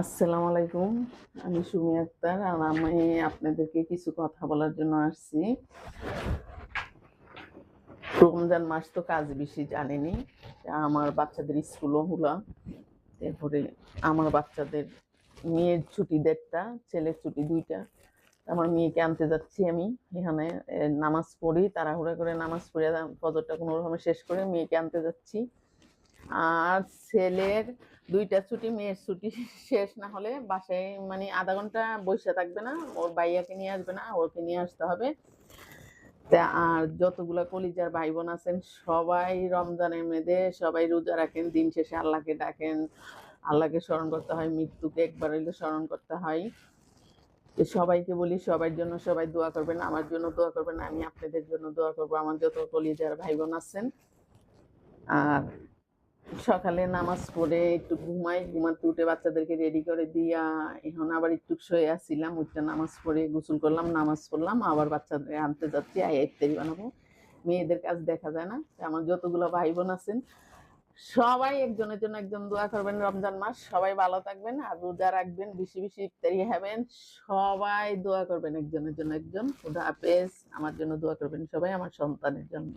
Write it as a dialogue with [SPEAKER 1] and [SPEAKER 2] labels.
[SPEAKER 1] আসসালামু আলাইকুম। আমি সুমি আক্তার। আর আমি আপনাদেরকে কিছু কথা বলার জন্য আসছি। রমজান মাস তো কাজ বেশি জানেনই। আমার বাচ্চাদের স্কুলও হলো। এরপরে আমার বাচ্চাদের মেয়ের ছুটি ১.৫ টা, ছেলের ছুটি ২ টা। আমার মেয়েকে আনতে যাচ্ছি আমি। এখানে নামাজ পড়ি, তাড়াহুড়া করে নামাজ পড়ে ফজরটা কোনোরকমে শেষ করে মেয়েকে আনতে যাচ্ছি। আর ছেলের ২ টা ছুটি, মেয়ের ছুটি শেষ না হলে বাসায় মানে ০.৫ ঘন্টা বইসা থাকবে না। ওর ভাইয়াকে নিয়ে আসবে না, ওকে নিয়ে আসতে হবে। তা আর যতগুলা কলিজার ভাই বোন আছেন সবাই রমজানের মেয়েদে সবাই রোজা রাখেন, দিন শেষে আল্লাহকে ডাকেন, আল্লাহকে স্মরণ করতে হয়, মৃত্যুকে একবার হইলে স্মরণ করতে হয়। তো সবাইকে বলি সবার জন্য সবাই দোয়া করবেন, আমার জন্য দোয়া করবেন, আমি আপনাদের জন্য দোয়া করবো, আমার যত কলিজার ভাই বোন আছেন। আর সকালে নামাজ পড়ে একটু ঘুমাই, ঘুমাতে উঠে বাচ্চাদেরকে রেডি করে দিয়া এখন আবার একটু শুয়ে আসছিলাম, উঠে নামাজ পড়ে গোসল করলাম, নামাজ পড়লাম, আবার বাচ্চাদের আনতে যাচ্ছি, ইফতারি বানাবো। মেয়েদের কাজ দেখা যায় না। আমার যতগুলো ভাই বোন আছেন সবাই একজনের জন্য একজন দোয়া করবেন। রমজান মাস সবাই ভালো থাকবেন আর রোজা রাখবেন, বেশি বেশি ইফতারি খাবেন। সবাই দোয়া করবেন একজনের জন্য একজন। খুদা হাফেজ। আমার জন্য দোয়া করবেন সবাই, আমার সন্তানের জন্য।